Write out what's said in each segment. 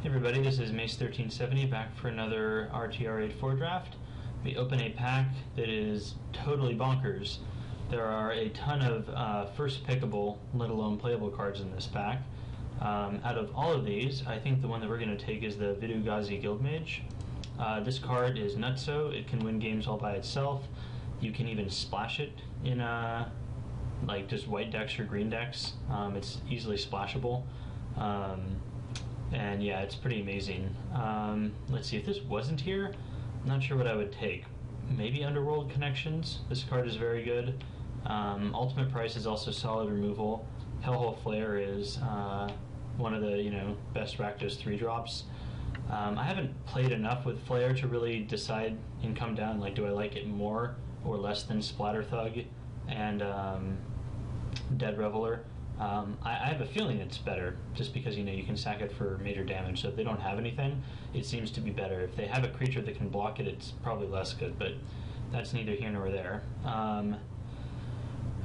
everybody, this is Mace1370 back for another RTR84 draft. We open a pack that is totally bonkers. There are a ton of first pickable, let alone playable cards in this pack. Out of all of these, I think the one that we're going to take is the Vidugazi Guildmage. This card is nutso. It can win games all by itself. You can even splash it in like just white decks or green decks. It's easily splashable. And yeah, it's pretty amazing. Let's see, if this wasn't here, I'm not sure what I would take. Maybe Underworld Connections. This card is very good. Ultimate Price is also solid removal. Hellhole Flare is one of the best Rakdos 3-drops. I haven't played enough with Flare to really decide and come down, like, do I like it more or less than Splatter Thug and Dead Reveler. I have a feeling it's better, just because you can sack it for major damage. So if they don't have anything, it seems to be better. If they have a creature that can block it, it's probably less good, but that's neither here nor there.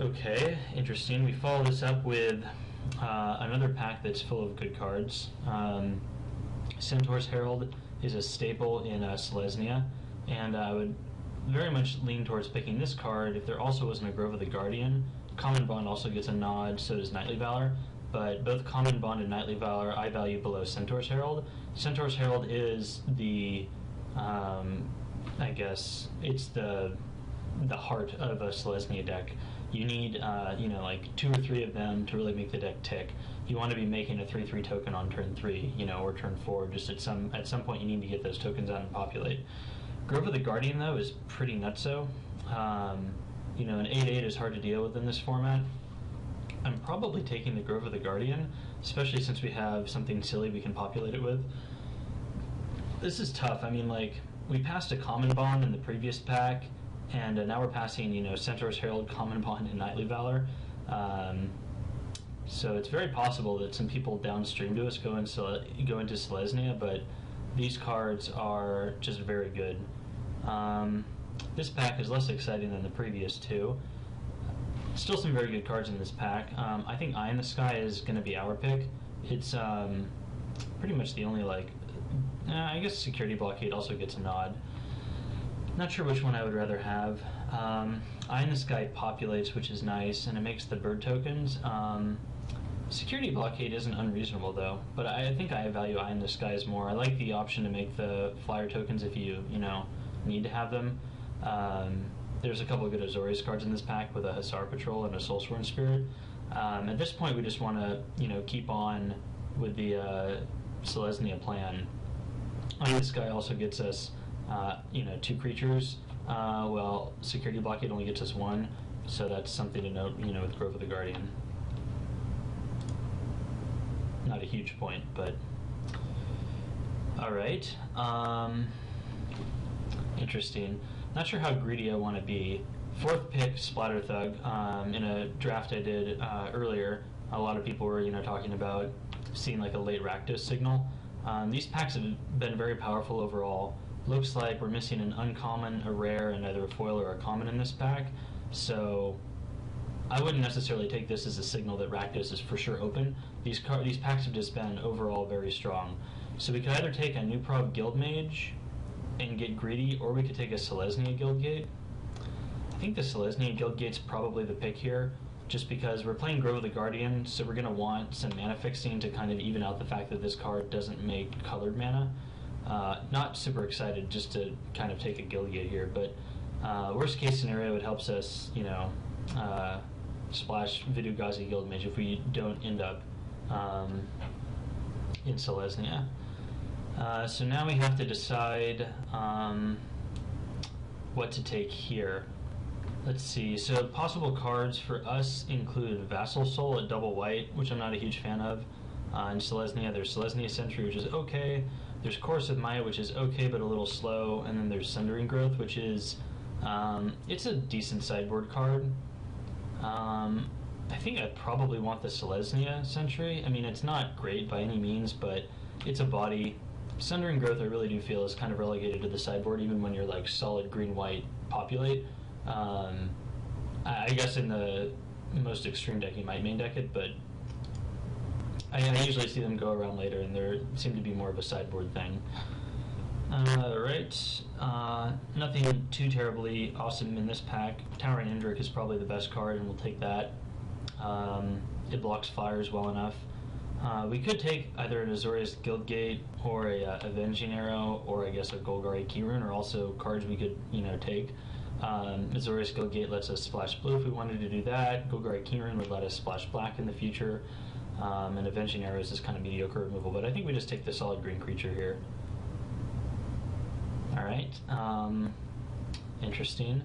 Okay, interesting. We follow this up with another pack that's full of good cards. Centaur's Herald is a staple in Selesnya, and I would very much lean towards picking this card if there also wasn't a Grove of the Guardian. Common Bond also gets a nod, so does Knightly Valor, but both Common Bond and Knightly Valor I value below Centaur's Herald. Centaur's Herald is the, I guess, it's the heart of a Selesnya deck. You need, like 2 or 3 of them to really make the deck tick. You want to be making a 3/3 token on turn 3, or turn 4. Just at some point you need to get those tokens out and populate. Grove of the Guardian, though, is pretty nutso. An 8/8 is hard to deal with in this format. I'm probably taking the Grove of the Guardian, especially since we have something silly we can populate it with. This is tough. I mean, like, we passed a Common Bond in the previous pack, and now we're passing, Centaur's Herald, Common Bond, and Knightly Valor. So it's very possible that some people downstream to us go into Selesnya, but these cards are just very good. This pack is less exciting than the previous two. Still some very good cards in this pack. I think Eye in the Sky is going to be our pick. It's pretty much the only, I guess Security Blockade also gets a nod. Not sure which one I would rather have. Eye in the Sky populates, which is nice, and it makes the bird tokens. Security Blockade isn't unreasonable, though, but I think I value Eye in the Skies more. I like the option to make the flyer tokens if you, need to have them. There's a couple of good Azorius cards in this pack with a Hussar Patrol and a Soulsworn Spirit. At this point, we just want to, keep on with the Selesnya plan. Eye in the Sky also gets us, 2 creatures. Well, Security Blockade only gets us 1, so that's something to note, with Grove of the Guardian. Not a huge point, but alright. Interesting. Not sure how greedy I want to be. 4th pick, Splatter Thug. In a draft I did earlier, a lot of people were talking about seeing like a late Rakdos signal. These packs have been very powerful overall. Looks like we're missing an uncommon, a rare, and either a foil or a common in this pack, so I wouldn't necessarily take this as a signal that Rakdos is for sure open. These packs have just been overall very strong. So we could either take a New Prob Guildmage and get greedy, or we could take a Selesnya Guildgate. I think the Selesnya Guildgate's probably the pick here, just because we're playing Grove of the Guardian, so we're going to want some mana fixing to kind of even out the fact that this card doesn't make colored mana. Not super excited just to kind of take a Guildgate here, but worst case scenario, it helps us, splash Vidugazi Guildmage if we don't end up in Selesnya. So now we have to decide what to take here. Let's see. So possible cards for us include Vassal Soul at double white, which I'm not a huge fan of. In Selesnya, there's Selesnya Sentry, which is okay. There's Chorus of Maya, which is okay but a little slow, and then there's Sundering Growth, which is it's a decent sideboard card. I think I'd probably want the Selesnya Sentry. I mean, it's not great by any means, but it's a body. Sundering Growth I really do feel is kind of relegated to the sideboard, even when you're like solid green-white populate. I guess in the most extreme deck you might main deck it, but I usually see them go around later, and they seem to be more of a sideboard thing. Right. Nothing too terribly awesome in this pack. Towering Indrik is probably the best card, and we'll take that. It blocks flyers well enough. We could take either an Azorius Guildgate or a Avenging Arrow, or I guess a Golgari Keyrune, are also cards we could, take. Azorius Guildgate lets us splash blue if we wanted to do that. Golgari Keyrune would let us splash black in the future. And Avenging Arrow is this kind of mediocre removal, but I think we just take the solid green creature here. Alright, interesting.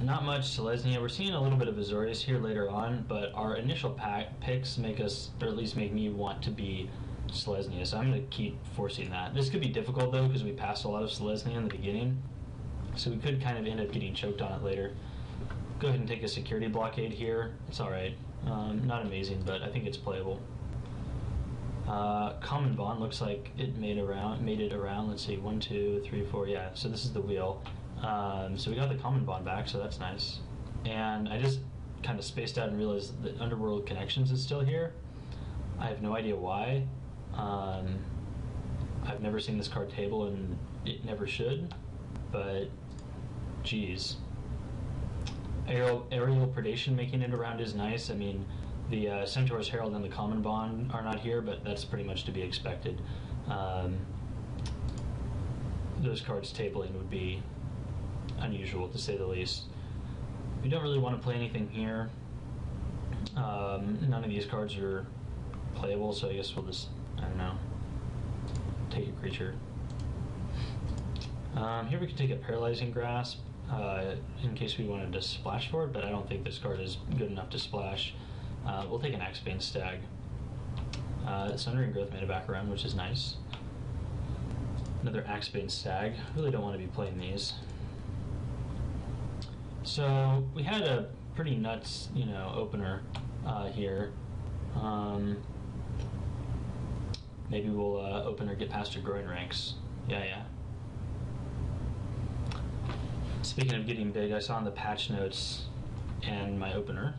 Not much Selesnya. We're seeing a little bit of Azorius here later on, but our initial picks make us, or at least make me want to be Selesnya, so I'm going to keep forcing that. This could be difficult though, because we passed a lot of Selesnya in the beginning, so we could kind of end up getting choked on it later. Go ahead and take a security blockade here. It's alright. Not amazing, but I think it's playable. Common Bond looks like it made it around. Let's see, 1, 2, 3, 4. Yeah, so this is the wheel. So we got the Common Bond back, so that's nice. And I just kind of spaced out and realized that Underworld Connections is still here. I have no idea why. I've never seen this card table, and it never should. But, geez. Aerial Predation making it around is nice. I mean, the Centaur's Herald and the Common Bond are not here, but that's pretty much to be expected. Those cards tabling would be unusual, to say the least. We don't really want to play anything here. None of these cards are playable, so I guess we'll just, I don't know, take a creature. Here we can take a Paralyzing Grasp in case we wanted to splash for it, but I don't think this card is good enough to splash. We'll take an Axebane Stag. Sundering Growth made it back around, which is nice. Another Axebane Stag. Really don't want to be playing these. So we had a pretty nuts, opener here. Maybe we'll open or get past our growing ranks. Yeah. Speaking of getting big, I saw in the patch notes and my opener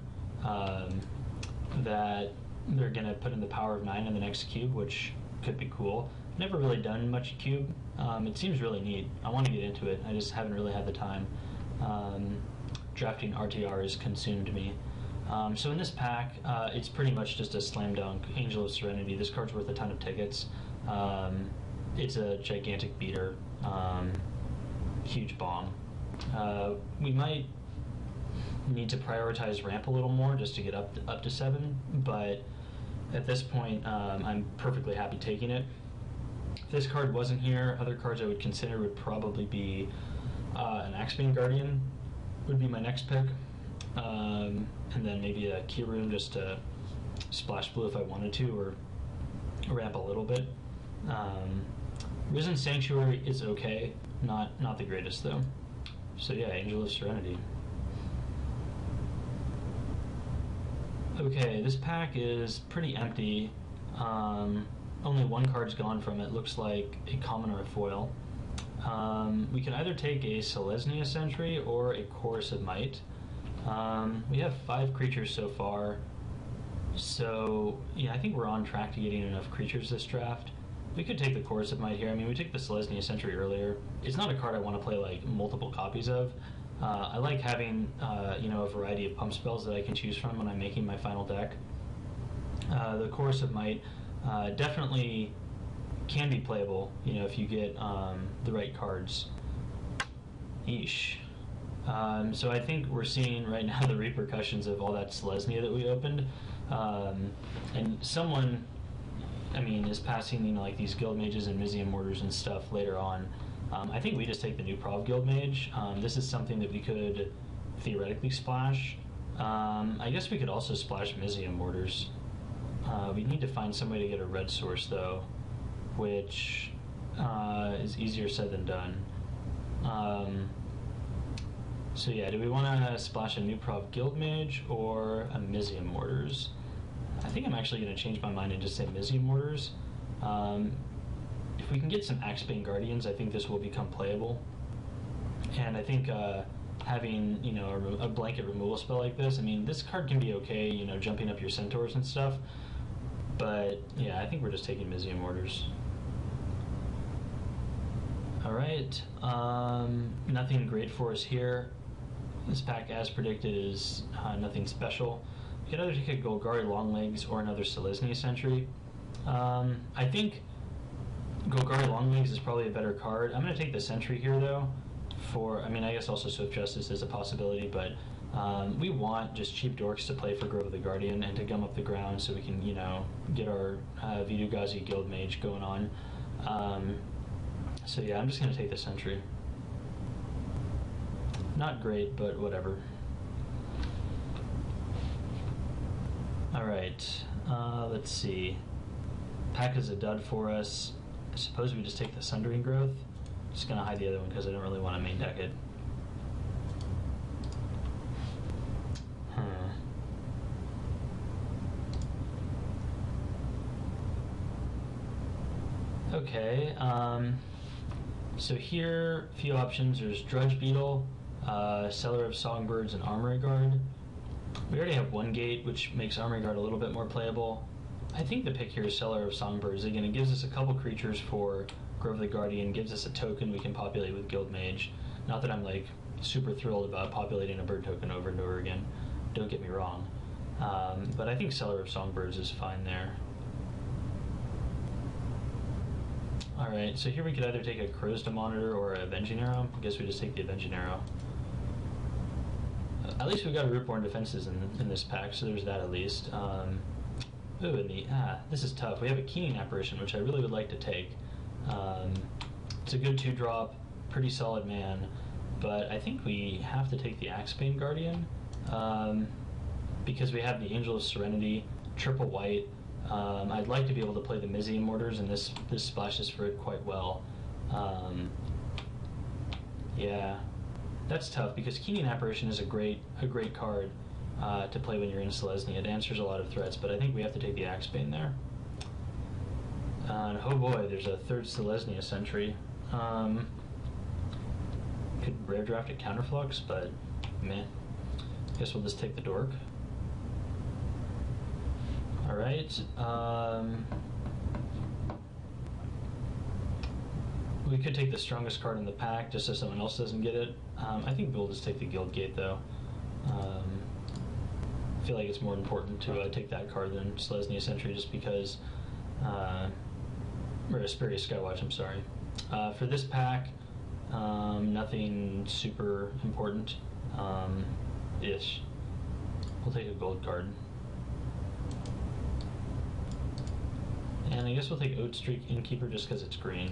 that they're going to put in the Power of 9 in the next cube, which could be cool. Never really done much cube. It seems really neat. I want to get into it. I just haven't really had the time. Drafting RTR has consumed me. So in this pack, it's pretty much just a slam dunk. Angel of Serenity. This card's worth a ton of tickets. It's a gigantic beater. Huge bomb. We might need to prioritize ramp a little more just to get up to 7, but at this point, I'm perfectly happy taking it. If this card wasn't here, other cards I would consider would probably be an Axebane Guardian would be my next pick, and then maybe a Keyrune just to splash blue if I wanted to, or ramp a little bit. Risen Sanctuary is okay, not the greatest though. So yeah, Angel of Serenity. Okay, this pack is pretty empty. Only one card's gone from it. Looks like a common or a foil. We can either take a Selesnya Sentry or a Chorus of Might. We have 5 creatures so far. So, yeah, I think we're on track to getting enough creatures this draft. We could take the Chorus of Might here. I mean, we took the Selesnya Sentry earlier. It's not a card I want to play, like, multiple copies of. I like having, a variety of pump spells that I can choose from when I'm making my final deck. The Chorus of Might definitely can be playable, if you get the right cards. Yeesh. So I think we're seeing right now the repercussions of all that Selesnya that we opened. And someone, is passing, like these Guild Mages and Mizium Mortars and stuff later on. I think we just take the new Prov Guild Mage. This is something that we could theoretically splash. I guess we could also splash Mizium Mortars. We need to find some way to get a red source, though, which is easier said than done. So yeah, do we want to splash a new Prov Guild Mage or a Mizium Mortars? I think I'm actually going to change my mind and just say Mizium Mortars. If we can get some Axebane Guardians, I think this will become playable. And I think having, a blanket removal spell like this, this card can be okay, jumping up your Centaurs and stuff. But yeah, I think we're just taking Museum Orders. Alright, nothing great for us here. This pack, as predicted, is nothing special. You can either take a Golgari Longlegs or another Selesnya Sentry. I think Golgari Longlegs is probably a better card. I'm going to take the Sentry here, though. I guess also Swift Justice is a possibility, but we want just cheap dorks to play for Grove of the Guardian and to gum up the ground so we can, get our Vitu-Ghazi Guild Mage going on. So yeah, I'm just going to take the Sentry. Not great, but whatever. Alright, let's see. Pack is a dud for us. I suppose we just take the Sundering Growth. Just going to hide the other one because I don't really want to main deck it. Okay, so here, a few options. There's Drudge Beetle, Seller of Songbirds, and Armory Guard. We already have one gate, which makes Armory Guard a little bit more playable. I think the pick here is Seller of Songbirds. Again, it gives us a couple creatures for Grove of the Guardian, gives us a token we can populate with Guild Mage. Not that I'm like super thrilled about populating a bird token over and over again, don't get me wrong. But I think Seller of Songbirds is fine there. Alright, so here we could either take a Crow's to Monitor or a Avenging Arrow. I guess we just take the Avenging Arrow. At least we got a Rootborn Defenses in this pack, so there's that at least. This is tough. We have a Keening Apparition, which I really would like to take. It's a good 2-drop, pretty solid man, but I think we have to take the Axebane Guardian, because we have the Angel of Serenity, triple white. I'd like to be able to play the Museum Orders, and this splashes for it quite well. Yeah, that's tough because Keening Apparition is a great card to play when you're in Selesnya. It answers a lot of threats, but I think we have to take the Axebane there. And oh boy, there's a third Selesnya Sentry. Could rare draft a Counterflux, but meh. Guess we'll just take the Dork. Alright, we could take the strongest card in the pack just so someone else doesn't get it. I think we'll just take the Guild Gate though. I feel like it's more important to take that card than Selesnya Sentry just because, or Asperia Skywatch, I'm sorry. For this pack, nothing super important, ish. We'll take a gold card. And I guess we'll take Oat Streak Innkeeper just because it's green,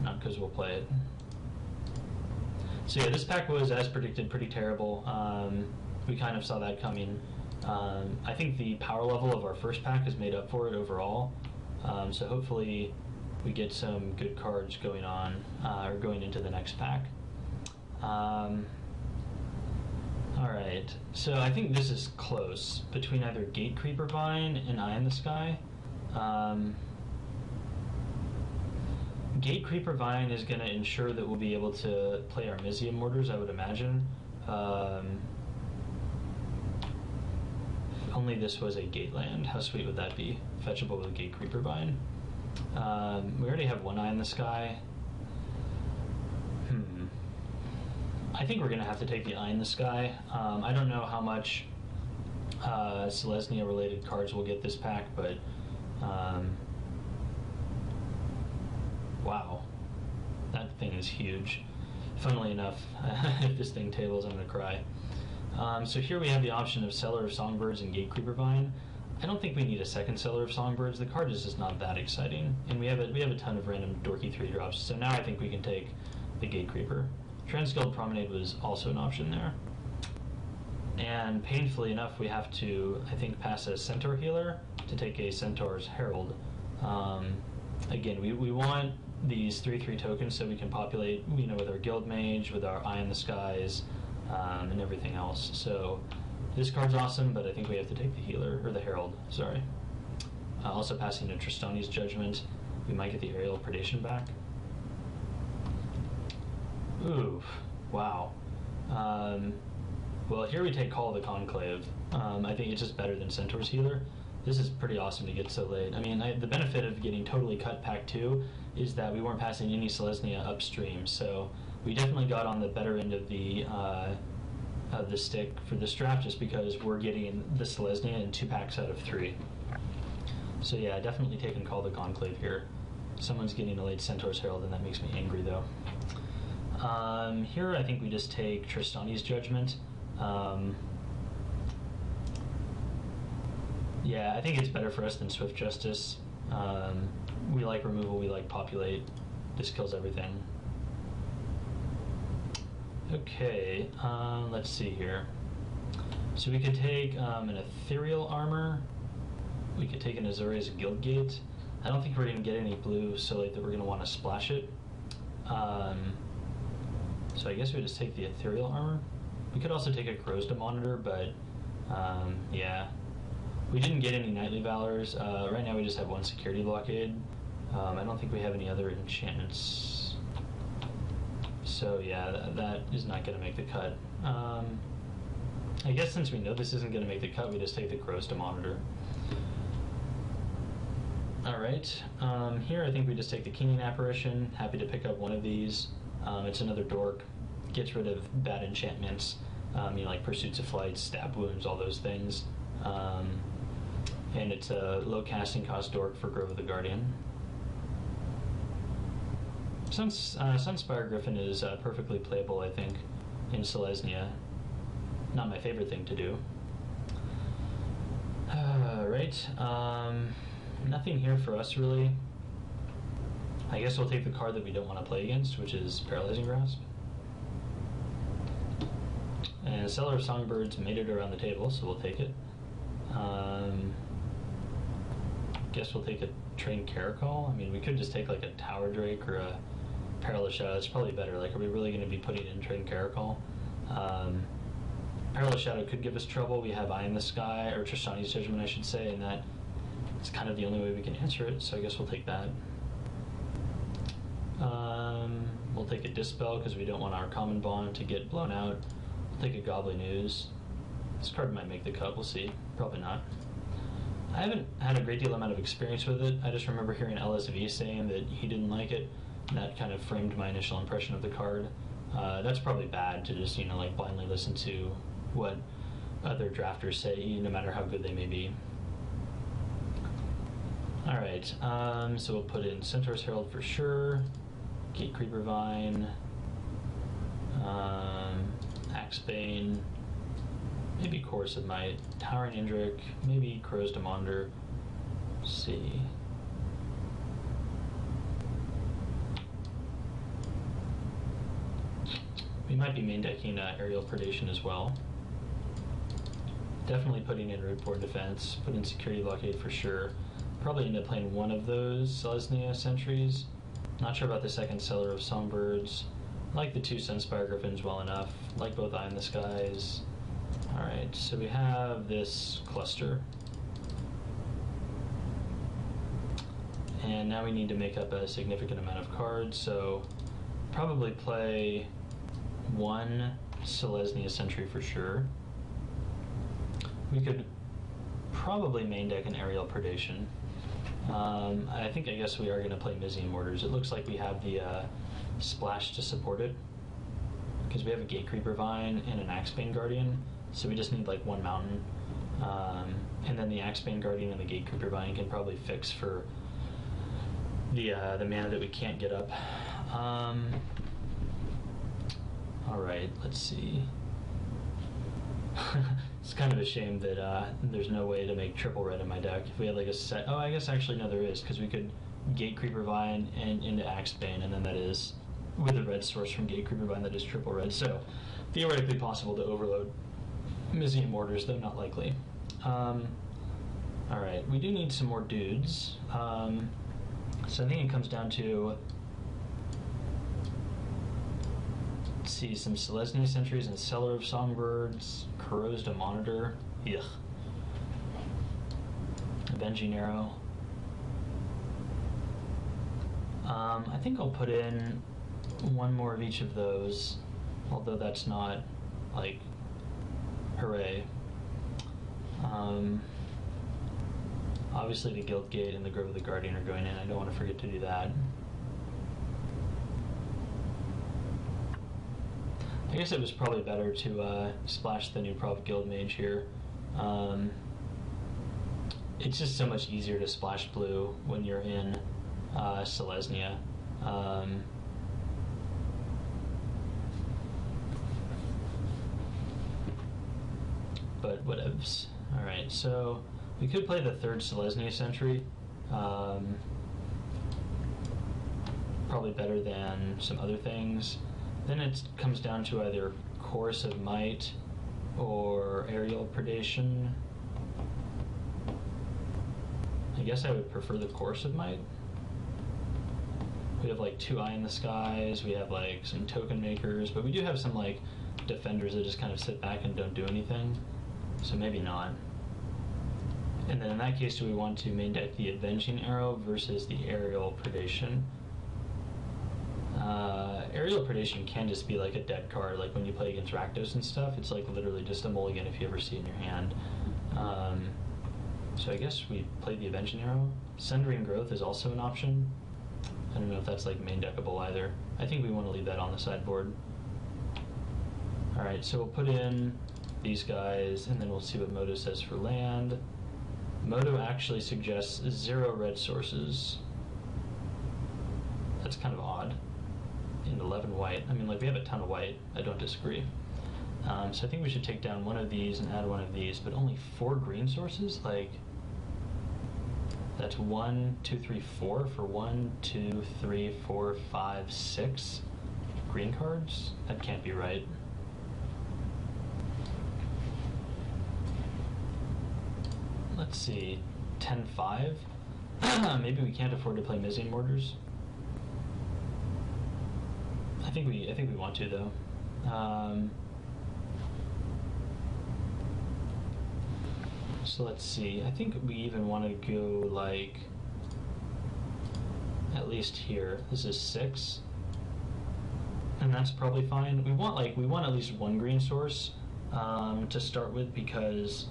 not because we'll play it. So yeah, this pack was, as predicted, pretty terrible. We kind of saw that coming. I think the power level of our first pack has made up for it overall. So hopefully we get some good cards going on, or going into the next pack. Alright, so I think this is close between either Gate Creeper Vine and Eye in the Sky. Gate Creeper Vine is going to ensure that we'll be able to play our Museum Orders, I would imagine. If only this was a Gate land, how sweet would that be? Fetchable with Gate Creeper Vine. We already have one Eye in the Sky. I think we're going to have to take the Eye in the Sky. I don't know how much Selesnya related cards will get this pack, but wow, that thing is huge. Funnily enough, if this thing tables, I'm going to cry. So here we have the option of Seller of Songbirds and Gate Creeper Vine. I don't think we need a second Seller of Songbirds. The card is just not that exciting, and we have a ton of random dorky 3-drops. So now I think we can take the Gate Creeper. Transguild Promenade was also an option there. And painfully enough, we have to, I think, pass a Centaur Healer to take a Centaur's Herald. Again, we want these 3/3 tokens so we can populate, with our Guild Mage, with our Eye in the Skies, and everything else. So this card's awesome, but I think we have to take the Healer, or the Herald, sorry. Also passing a Tristani's Judgment. We might get the Aerial Predation back. Ooh, wow. Well, here we take Call of the Conclave. I think it's just better than Centaur's Healer. This is pretty awesome to get so late. I mean, the benefit of getting totally cut pack 2 is that we weren't passing any Selesnya upstream, so we definitely got on the better end of the stick for this draft, just because we're getting the Selesnya in 2 packs out of 3. So yeah, definitely take and call the Conclave here. Someone's getting a late Centaur's Herald, and that makes me angry though. Here I think we just take Tristani's Judgment. Yeah, I think it's better for us than Swift Justice. We like removal, we like populate. This kills everything. Okay, let's see here. So we could take an Ethereal Armor. We could take an Azorius Guildgate. I don't think we're going to get any blue so late that we're going to want to splash it. So I guess we just take the Ethereal Armor. We could also take a Grozda Monitor, but yeah. We didn't get any Knightly Valors. Right now we just have 1 Security Blockade. I don't think we have any other enchantments. So yeah, that is not going to make the cut. I guess since we know this isn't going to make the cut, we just take the Grozda Monitor. Alright, here I think we just take the Keening Apparition. Happy to pick up one of these. It's another dork. Gets rid of bad enchantments. You know, like Pursuits of Flight, Stab Wounds, all those things. And it's a low casting cost dork for Grove of the Guardian. Sunspire Griffin is perfectly playable, I think, in Selesnya. Not my favorite thing to do. Right, nothing here for us really. I guess we'll take the card that we don't want to play against, which is Paralyzing Grasp. And Seller of Songbirds made it around the table, so we'll take it. Guess we'll take a Trained Caracol. I mean, we could just take like a Tower Drake or a Perilous Shadow. It's probably better. Like, are we really going to be putting in Trained Caracol? Perilous Shadow could give us trouble. We have Eye in the Sky, or Tristani's Judgment, I should say, and that it's kind of the only way we can answer it, so I guess we'll take that. We'll take a Dispel because we don't want our Common Bond to get blown out. We'll take a Goblin Ooze. This card might make the cut, we'll see. Probably not. I haven't had a great deal amount of experience with it. I just remember hearing LSV saying that he didn't like it, and that kind of framed my initial impression of the card. That's probably bad to just, you know, like blindly listen to what other drafters say, no matter how good they may be. Alright, so we'll put in Centaur's Herald for sure, Gate Creeper Vine, Axebane, maybe Chorus of Might, Towering Indrik, maybe Crow's Demander. Let's see. We might be main decking Aerial Predation as well. Definitely putting in Rootboard Defense, put in Security Blockade for sure. Probably end up playing one of those Selesnya Sentries. Not sure about the second Seller of Songbirds. Like the 2 Sunspire Griffins well enough. Like both Eye in the Skies. Alright, so we have this cluster. And now we need to make up a significant amount of cards, so probably play 1 Selesnya Sentry for sure. We could probably main deck an Aerial Predation. I guess we are going to play Mizian Mortars. It looks like we have the splash to support it, because we have a Gate Creeper Vine and an Axebane Guardian, so we just need like 1 mountain. And then the Axebane Guardian and the Gate Creeper Vine can probably fix for the mana that we can't get up. Alright, let's see. It's kind of a shame that there's no way to make triple red in my deck. If we had like a set... Oh, I guess actually no, there is, because we could Gate Creeper Vine and into Axebane, and then that is, with a red source from Gate Creeper Vine, that is triple red. So, theoretically possible to overload Mizian Mortars, though not likely. Alright, we do need some more dudes. So I think it comes down to... Let's see, some Selesnya Sentries and Seller of Songbirds, Corrosed Monitor, ugh. Avenging Arrow. I think I'll put in 1 more of each of those, although that's not, like, hooray. obviously the Guild Gate and the Grove of the Guardian are going in. I don't want to forget to do that. I guess it was probably better to splash the new Prov Guild Mage here. It's just so much easier to splash blue when you're in Selesnya. But whatevs. Alright, so we could play the third Selesnya Sentry. Probably better than some other things. Then it comes down to either Chorus of Might or Aerial Predation. I guess I would prefer the Chorus of Might. We have like 2 Eye in the Skies, we have like some token makers, but we do have some like defenders that just kind of sit back and don't do anything. So maybe not. And then in that case, do we want to main deck the Avenging Arrow versus the Aerial Predation? Aerial Predation can just be like a dead card, like when you play against Rakdos and stuff, it's like literally just a mulligan if you ever see it in your hand. So I guess we play the Avenging Arrow. Sundering Growth is also an option. I don't know if that's like main deckable either. I think we want to leave that on the sideboard. Alright, so we'll put in these guys, and then we'll see what Moto says for land. Moto actually suggests 0 red sources. That's kind of odd. And 11 white. I mean, like, we have a ton of white. I don't disagree. So I think we should take down one of these and add one of these, but only 4 green sources? Like, that's 1, 2, 3, 4 for 1, 2, 3, 4, 5, 6 green cards? That can't be right. Let's see, 10-5? Maybe we can't afford to play Mizzian Mortars. I think we want to though. So let's see. I think we even want to go like at least here. This is 6, and that's probably fine. We want at least 1 green source to start with, because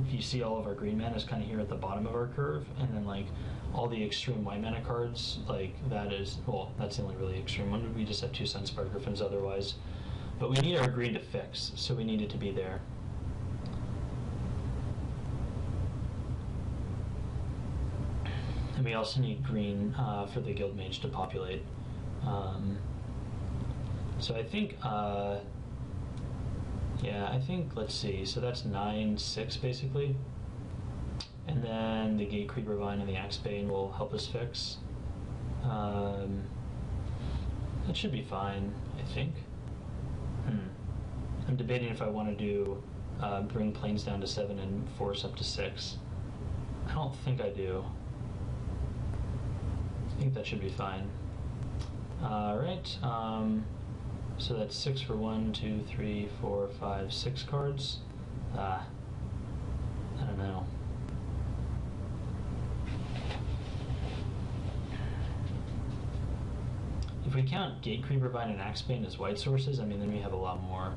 if you see all of our green mana is kind of here at the bottom of our curve, and then like all the extreme white mana cards, like that is, well, that's the only really extreme one. We just have 2 Sunspire Griffins otherwise. But we need our green to fix, so we need it to be there. And we also need green for the Guild Mage to populate. So I think, yeah, I think, let's see, so that's 9-6 basically. And then the Gate Creeper Vine and the Axebane will help us fix. That should be fine, I think. I'm debating if I want to do bring Plains down to 7 and force up to 6. I don't think I do. I think that should be fine. Alright, so that's 6 for 1, 2, 3, 4, 5, 6 cards. I don't know. If we count Gate Creeper Vine and Axebane as white sources, I mean, then we have a lot more.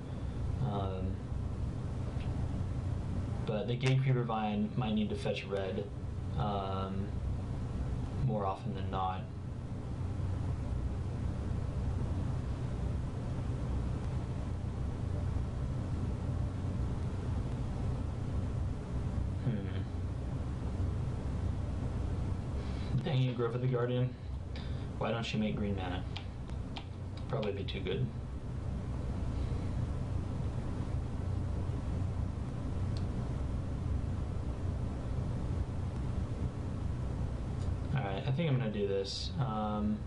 But the Gate Creeper Vine might need to fetch red more often than not. Dang you, Grove of the Guardian. Why don't you make green mana? Probably be too good. Alright, I think I'm going to do this. Oh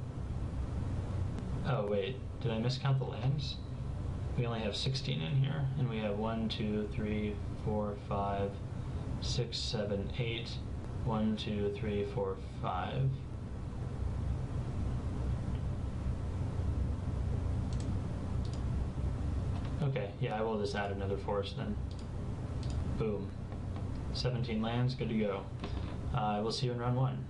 wait, did I miscount the lands? We only have 16 in here, and we have 1, 2, 3, 4, 5, 6, 7, 8. 1, 2, 3, 4, 5. Okay, yeah, I will just add another forest then. Boom. 17 lands, good to go. We'll see you in round 1.